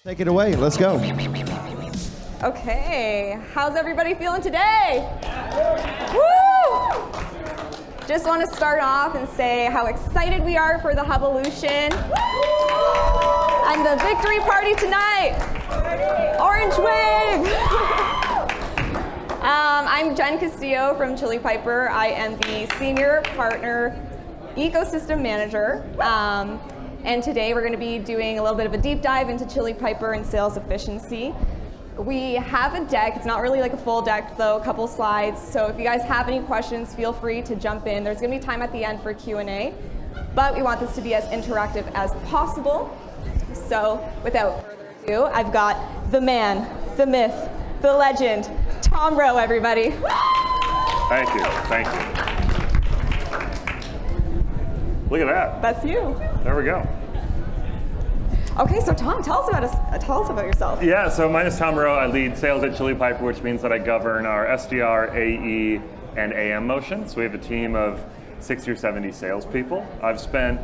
Take it away. Let's go. Okay, how's everybody feeling today? Woo! Just want to start off and say how excited we are for the Hubvolution and the victory party tonight. Orange Wave! I'm Jenn Castillo from Chili Piper. I am the Senior Partner Ecosystem Manager. And today we're going to be doing a little bit of a deep dive into Chili Piper and sales efficiency. We have a deck. It's not really like a full deck though, a couple slides. So if you guys have any questions, feel free to jump in. There's going to be time at the end for Q&A, but we want this to be as interactive as possible. So without further ado, I've got the man, the myth, the legend, Tom Rowe, everybody. Thank you, thank you. Look at that. That's you. There we go. Okay, so Tom, tell us about yourself. Yeah, so my name is Tom Rowe. I lead sales at Chili Piper, which means that I govern our SDR, AE, and AM motions. So we have a team of 60 or 70 salespeople. I've spent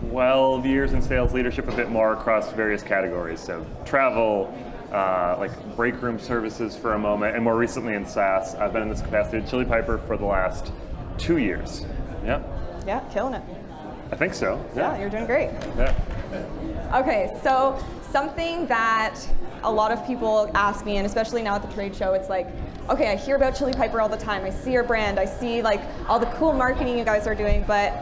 12 years in sales leadership, a bit more across various categories. So travel, like break room services for a moment, and more recently in SaaS. I've been in this capacity at Chili Piper for the last 2 years. Yeah. Yeah, killing it. I think so. Yeah, you're doing great. Yeah. Okay, so something that a lot of people ask me, and especially now at the trade show, it's like, okay, I hear about Chili Piper all the time. I see your brand. I see like all the cool marketing you guys are doing, but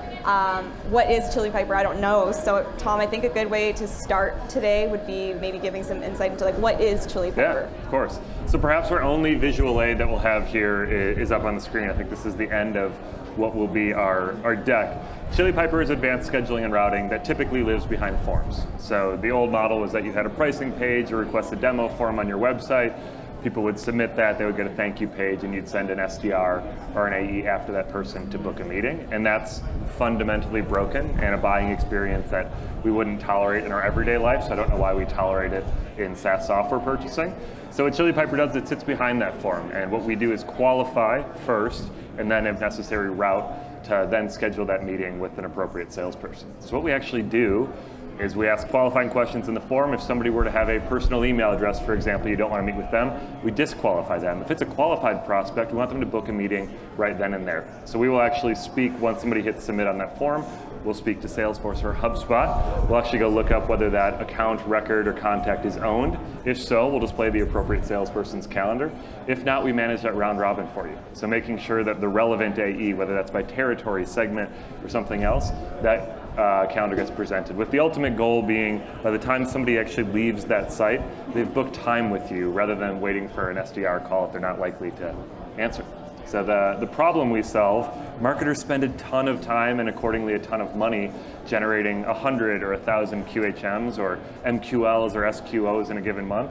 what is Chili Piper? I don't know. So Tom, I think a good way to start today would be maybe giving some insight into like what is Chili Piper? Yeah, of course. So perhaps our only visual aid that we'll have here is up on the screen. I think this is the end of what will be our deck. Chili Piper is advanced scheduling and routing that typically lives behind forms. So the old model was that you had a pricing page or request a demo form on your website. People would submit that, they would get a thank you page, and you'd send an SDR or an AE after that person to book a meeting. And that's fundamentally broken and a buying experience that we wouldn't tolerate in our everyday life, so I don't know why we tolerate it in SaaS software purchasing. So what Chili Piper does, it sits behind that form, and what we do is qualify first, and then if necessary route to then schedule that meeting with an appropriate salesperson. So what we actually do is we ask qualifying questions in the form. If somebody were to have a personal email address, for example, you don't want to meet with them, we disqualify them. If it's a qualified prospect, we want them to book a meeting right then and there. So we will actually speak, once somebody hits submit on that form, we'll speak to Salesforce or HubSpot. We'll actually go look up whether that account, record, or contact is owned. If so, we'll display the appropriate salesperson's calendar. If not, we manage that round robin for you. So making sure that the relevant AE, whether that's by territory, segment, or something else, that calendar gets presented, with the ultimate goal being by the time somebody actually leaves that site, they've booked time with you rather than waiting for an SDR call if they're not likely to answer. So the problem we solve, marketers spend a ton of time and accordingly a ton of money generating 100 or 1,000 QHMs or MQLs or SQOs in a given month.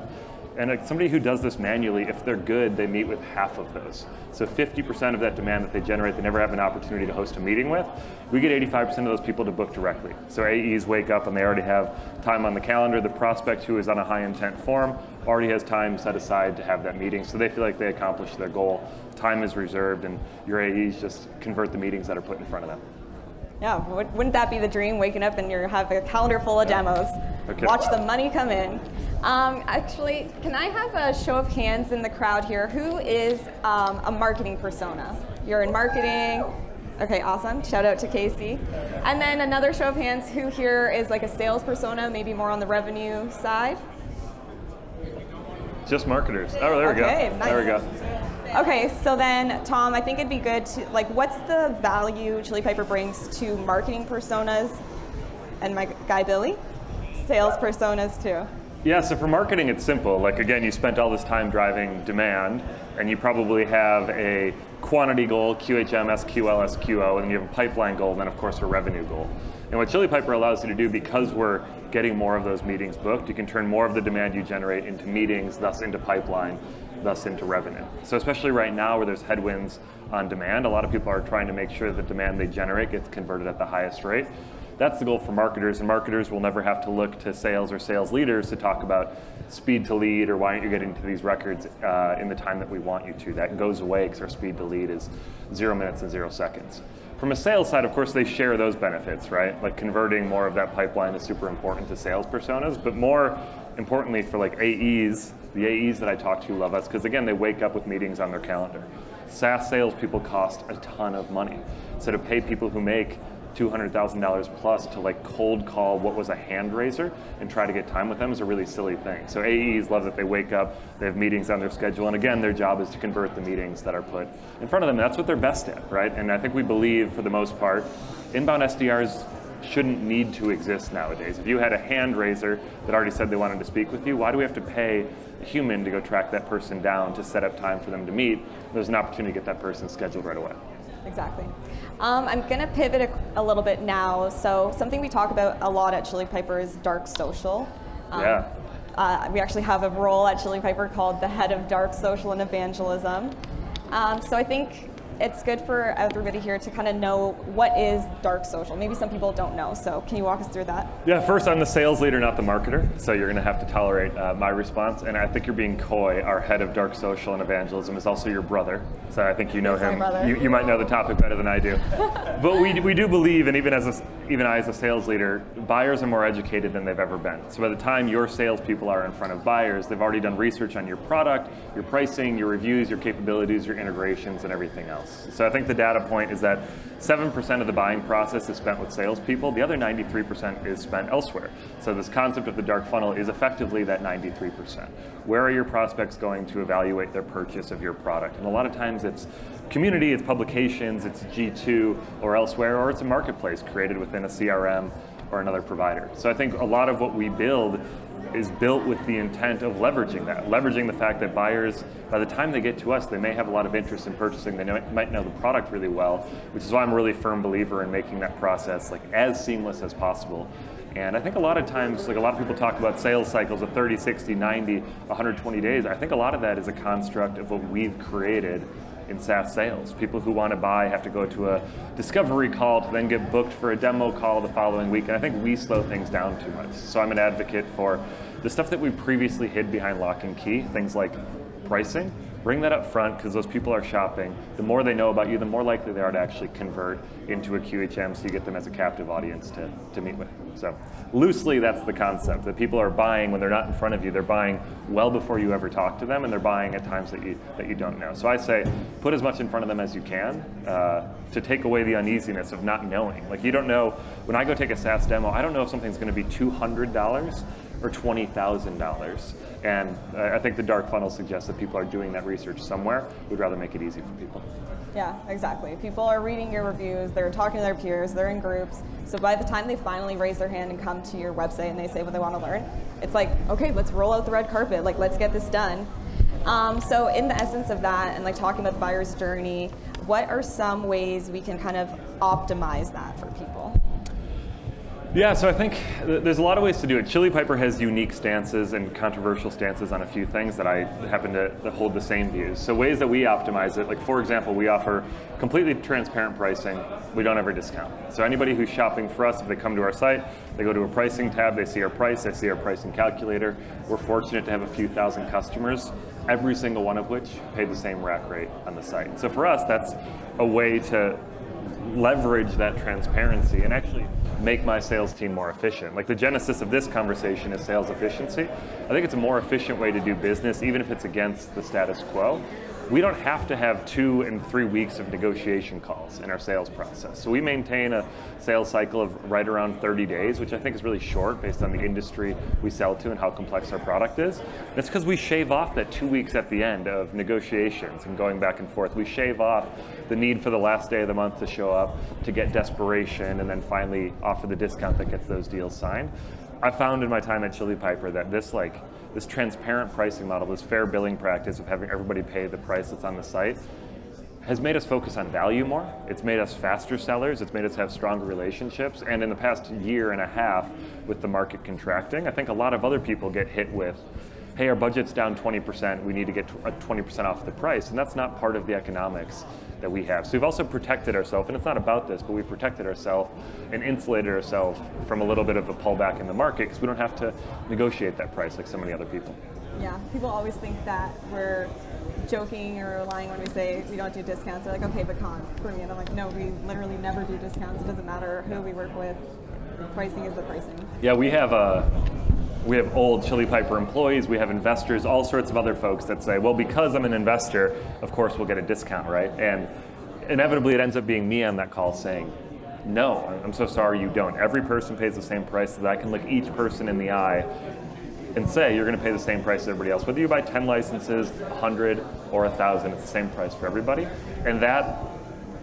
And somebody who does this manually, if they're good, they meet with half of those. So 50% of that demand that they generate, they never have an opportunity to host a meeting with. We get 85% of those people to book directly. So AEs wake up and they already have time on the calendar. The prospect who is on a high intent form already has time set aside to have that meeting. So they feel like they accomplished their goal. Time is reserved and your AEs just convert the meetings that are put in front of them. Yeah, wouldn't that be the dream, waking up and you have a calendar full of demos? Okay. Watch the money come in. Actually, can I have a show of hands in the crowd here? Who is a marketing persona? You're in marketing. Okay, awesome. Shout out to Casey. And then another show of hands, who here is like a sales persona, maybe more on the revenue side? Just marketers. Oh, there we go. Nice. There we go. Okay, so then, Tom, I think it'd be good to, like, what's the value Chili Piper brings to marketing personas, and my guy Billy, sales personas too? Yeah, so for marketing, it's simple. Like, again, you spent all this time driving demand, and you probably have a quantity goal, QHM, SQL, SQO, and then you have a pipeline goal, and then, of course, a revenue goal. And what Chili Piper allows you to do, because we're getting more of those meetings booked, you can turn more of the demand you generate into meetings, thus into pipeline, thus into revenue. So especially right now where there's headwinds on demand, a lot of people are trying to make sure that the demand they generate gets converted at the highest rate. That's the goal for marketers, and marketers will never have to look to sales or sales leaders to talk about speed to lead or why aren't you getting to these records in the time that we want you to. That goes away because our speed to lead is 0 minutes and 0 seconds. From a sales side, of course, they share those benefits, right? Like converting more of that pipeline is super important to sales personas, but more importantly for like AEs, the AEs that I talk to love us because again, they wake up with meetings on their calendar. SaaS salespeople cost a ton of money. So to pay people who make $200,000 plus to like cold call what was a hand raiser and try to get time with them is a really silly thing. So AEs love that they wake up, they have meetings on their schedule, and again, their job is to convert the meetings that are put in front of them. That's what they're best at, right? And I think we believe, for the most part, inbound SDRs shouldn't need to exist nowadays. If you had a hand raiser that already said they wanted to speak with you, why do we have to pay a human to go track that person down to set up time for them to meet? There's an opportunity to get that person scheduled right away. Exactly. I'm going to pivot a little bit now. So something we talk about a lot at Chili Piper is dark social. We actually have a role at Chili Piper called the head of dark social and evangelism. So I think it's good for everybody here to kind of know what is dark social. Maybe some people don't know, so can you walk us through that? Yeah, first, I'm the sales leader, not the marketer, so you're gonna have to tolerate my response, and I think you're being coy. Our head of dark social and evangelism is also your brother, so I think you know him. You might know the topic better than I do. But we do believe, and even I as a sales leader, buyers are more educated than they've ever been. So by the time your salespeople are in front of buyers, they've already done research on your product, your pricing, your reviews, your capabilities, your integrations, and everything else. So I think the data point is that 7% of the buying process is spent with salespeople. The other 93% is spent elsewhere. So this concept of the dark funnel is effectively that 93%. Where are your prospects going to evaluate their purchase of your product? And a lot of times it's community, it's publications, it's G2 or elsewhere, or it's a marketplace created within a CRM or another provider. So I think a lot of what we build is built with the intent of leveraging that, leveraging the fact that buyers, by the time they get to us, they may have a lot of interest in purchasing, they might know the product really well, which is why I'm a really firm believer in making that process like as seamless as possible. And I think a lot of times, like a lot of people talk about sales cycles of 30, 60, 90, 120 days. I think a lot of that is a construct of what we've created in SaaS sales. People who want to buy have to go to a discovery call to then get booked for a demo call the following week, and I think we slow things down too much. So I'm an advocate for the stuff that we previously hid behind lock and key, things like pricing, bring that up front because those people are shopping. The more they know about you, the more likely they are to actually convert into a QHM, so you get them as a captive audience to meet with. So loosely, that's the concept, that people are buying when they're not in front of you. They're buying well before you ever talk to them, and they're buying at times that you don't know. So I say put as much in front of them as you can to take away the uneasiness of not knowing. Like, you don't know, when I go take a SaaS demo, I don't know if something's going to be $200 or $20,000. And I think the dark funnel suggests that people are doing that research somewhere. We'd rather make it easy for people. Yeah, exactly. People are reading your reviews, they're talking to their peers, they're in groups. So by the time they finally raise their hand and come to your website and they say what they want to learn, it's like, okay, let's roll out the red carpet, like let's get this done. So in the essence of that, and like talking about the buyer's journey, what are some ways we can kind of optimize that for people? Yeah, so I think there's a lot of ways to do it. Chili Piper has unique stances and controversial stances on a few things that I happen to hold the same views. So ways that we optimize it, like for example, we offer completely transparent pricing. We don't ever discount. So anybody who's shopping for us, if they come to our site, they go to a pricing tab, they see our price, they see our pricing calculator. We're fortunate to have a few thousand customers, every single one of which pay the same rack rate on the site. So for us, that's a way to leverage that transparency and actually make my sales team more efficient. Like, the genesis of this conversation is sales efficiency. I think it's a more efficient way to do business, even if it's against the status quo. We don't have to have 2 and 3 weeks of negotiation calls in our sales process. So we maintain a sales cycle of right around 30 days, which I think is really short based on the industry we sell to and how complex our product is. And it's because we shave off that 2 weeks at the end of negotiations and going back and forth. We shave off the need for the last day of the month to show up, to get desperation, and then finally offer the discount that gets those deals signed. I found in my time at Chili Piper that this transparent pricing model, this fair billing practice of having everybody pay the price that's on the site, has made us focus on value more. It's made us faster sellers. It's made us have stronger relationships. And in the past year and a half, with the market contracting, I think a lot of other people get hit with, hey, our budget's down 20%, we need to get 20% off the price. And that's not part of the economics that we have. So we've also protected ourselves, and it's not about this, but we've protected ourselves and insulated ourselves from a little bit of a pullback in the market because we don't have to negotiate that price like so many other people. Yeah, people always think that we're joking or lying when we say we don't do discounts. They're like, okay, but for me, and I'm like, no, we literally never do discounts. It doesn't matter who we work with. The pricing is the pricing. Yeah, we have We have old Chili Piper employees, we have investors, all sorts of other folks that say, well, because I'm an investor, of course we'll get a discount, right? And inevitably it ends up being me on that call saying, no, I'm so sorry you don't. Every person pays the same price, so that I can look each person in the eye and say, you're going to pay the same price as everybody else. Whether you buy 10 licenses, 100, or 1,000, it's the same price for everybody. And that,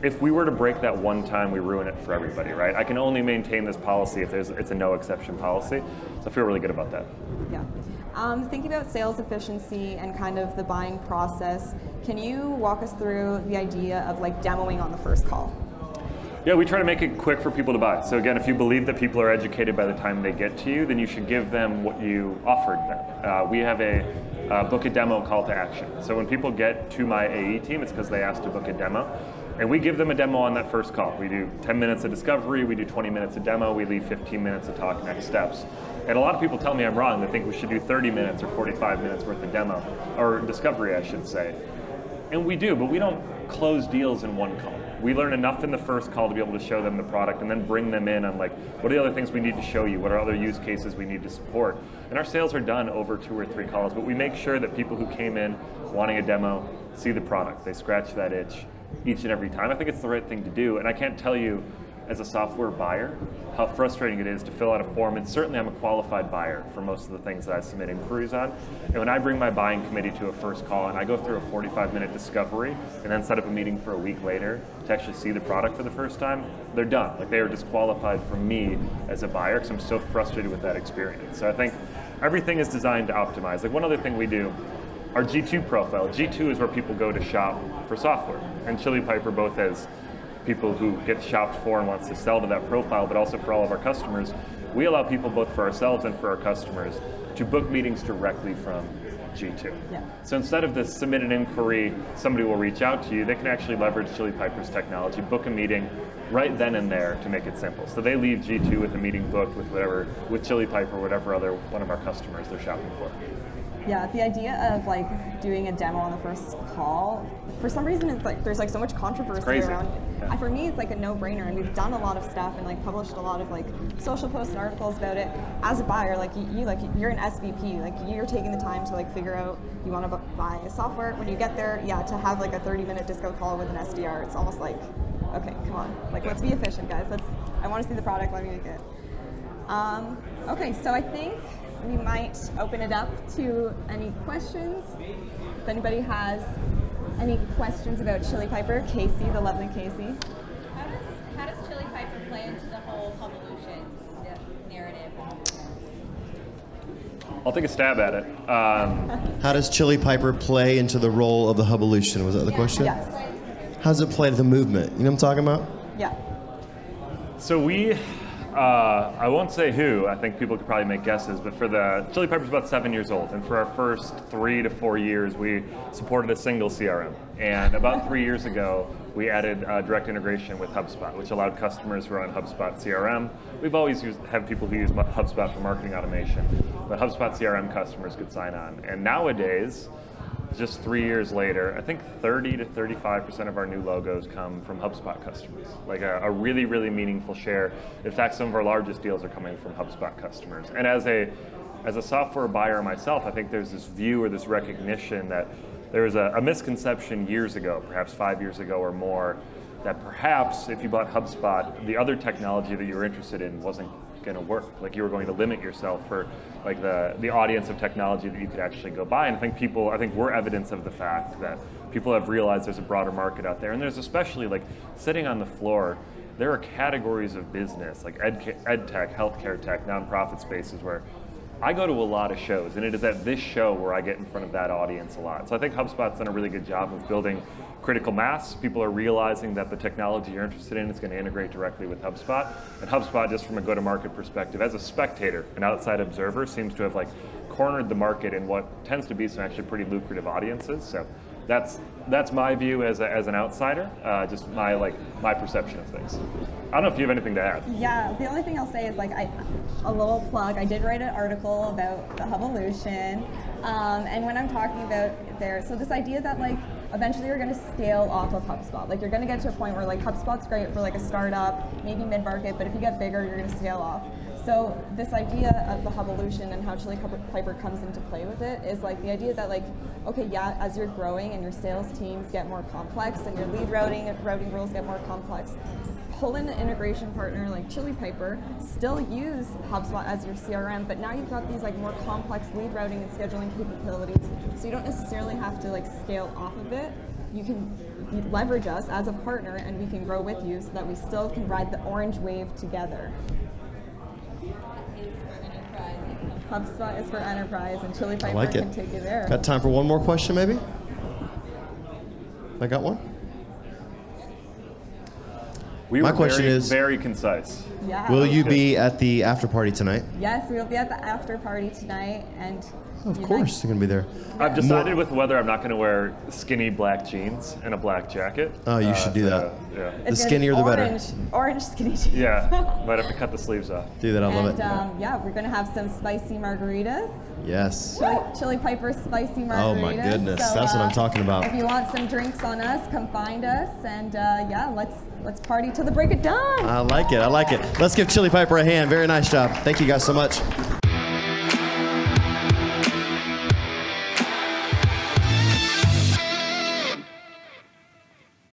if we were to break that one time, we ruin it for everybody, right? I can only maintain this policy if it's a no exception policy. So I feel really good about that. Yeah. Thinking about sales efficiency and kind of the buying process, can you walk us through the idea of like demoing on the first call? Yeah, we try to make it quick for people to buy. So again, if you believe that people are educated by the time they get to you, then you should give them what you offered them. We have a book a demo call to action. So when people get to my AE team, it's because they asked to book a demo. And we give them a demo on that first call. We do 10 minutes of discovery, we do 20 minutes of demo, we leave 15 minutes to talk next steps. And a lot of people tell me I'm wrong. They think we should do 30 minutes or 45 minutes worth of demo, or discovery, I should say. And we do, but we don't close deals in one call. We learn enough in the first call to be able to show them the product and then bring them in on like, what are the other things we need to show you? What are other use cases we need to support? And our sales are done over 2 or 3 calls, but we make sure that people who came in wanting a demo see the product. They scratch that itch each and every time. I think it's the right thing to do. And I can't tell you as a software buyer how frustrating it is to fill out a form. And certainly I'm a qualified buyer for most of the things that I submit inquiries on. And when I bring my buying committee to a first call and I go through a 45-minute discovery and then set up a meeting for a week later to actually see the product for the first time, they're done. Like, they are disqualified from me as a buyer because I'm so frustrated with that experience. So I think everything is designed to optimize. Like, one other thing we do, our G2 profile. G2 is where people go to shop for software. And Chili Piper both has people who get shopped for and wants to sell to that profile, but also for all of our customers. We allow people, both for ourselves and for our customers, to book meetings directly from G2. Yeah. So instead of this submit an inquiry, somebody will reach out to you, they can actually leverage Chili Piper's technology, book a meeting right then and there to make it simple. So they leave G2 with a meeting booked with Chili Piper, whatever other one of our customers they're shopping for. Yeah, the idea of like doing a demo on the first call, for some reason it's like there's like so much controversy around it. Yeah. For me, it's like a no-brainer, and we've done a lot of stuff and like published a lot of like social posts and articles about it. As a buyer, you're an SVP, like you're taking the time to like figure out you want to buy software. When you get there, yeah, to have like a 30-minute disco call with an SDR, it's almost like, okay, come on, like let's be efficient, guys. I want to see the product. Let me make it. Okay, so I think we might open it up to any questions. If anybody has any questions about Chili Piper, Casey, the lovely Casey. How does Chili Piper play into the whole Hubvolution narrative? I'll take a stab at it. How does Chili Piper play into the role of the Hubvolution? Was that the question? Yes. How does it play to the movement? You know what I'm talking about? Yeah. So we, I won't say who, I think people could probably make guesses, but for the, Chili Piper's about 7 years old, and for our first 3 to 4 years, we supported a single CRM. And about 3 years ago, we added direct integration with HubSpot, which allowed customers who are on HubSpot CRM. We've always have people who use HubSpot for marketing automation, but HubSpot CRM customers could sign on. And nowadays, just 3 years later, I think 30 to 35% of our new logos come from HubSpot customers. Like a really, really meaningful share. In fact, some of our largest deals are coming from HubSpot customers. And as a software buyer myself, I think there's this view or this recognition that there was a misconception years ago, perhaps 5 years ago or more, that perhaps if you bought HubSpot, the other technology that you were interested in wasn't going to work. Like you were going to limit yourself for like the audience of technology that you could actually go buy. And I think we're evidence of the fact that people have realized there's a broader market out there. And there's especially like sitting on the floor, there are categories of business like ed tech, healthcare tech, nonprofit spaces where I go to a lot of shows, and it is at this show where I get in front of that audience a lot. So I think HubSpot's done a really good job of building critical mass. People are realizing that the technology you're interested in is going to integrate directly with HubSpot. And HubSpot, just from a go-to-market perspective, as a spectator, an outside observer, seems to have like cornered the market in what tends to be some actually pretty lucrative audiences. So that's my view as an outsider, just my perception of things. I don't know if you have anything to add. Yeah, the only thing I'll say is like a little plug. I did write an article about the Hubvolution, and when I'm talking about so this idea that like eventually you're going to scale off of HubSpot. Like you're going to get to a point where like HubSpot's great for like a startup, maybe mid-market, but if you get bigger, you're going to scale off. So this idea of the Hubvolution and how Chili Piper comes into play with it is like the idea that like, okay, yeah, as you're growing and your sales teams get more complex and your lead routing rules get more complex, pull in an integration partner like Chili Piper, still use HubSpot as your CRM, but now you've got these like more complex lead routing and scheduling capabilities. So you don't necessarily have to like scale off of it. You can leverage us as a partner and we can grow with you so that we still can ride the orange wave together. HubSpot is for enterprise, and Chili Piper can take you there. Got time for one more question, maybe? I got one. My question is very concise. Yeah. Will you be at the after party tonight? Yes, we'll be at the after party tonight, and Of course, you're gonna be there. I've decided with weather I'm not going to wear skinny black jeans and a black jacket. Oh, you should do that. Yeah. The skinnier the better. Orange skinny jeans. Yeah, might have to cut the sleeves off. Do that, I love And it. yeah, we're gonna have some spicy margaritas. Yes. Chili Piper spicy margaritas. Oh my goodness, So, that's what I'm talking about. If you want some drinks on us, come find us, and yeah, let's party till the break of dawn. I like it, I like it. Let's give Chili Piper a hand. Very nice job. Thank you guys so much.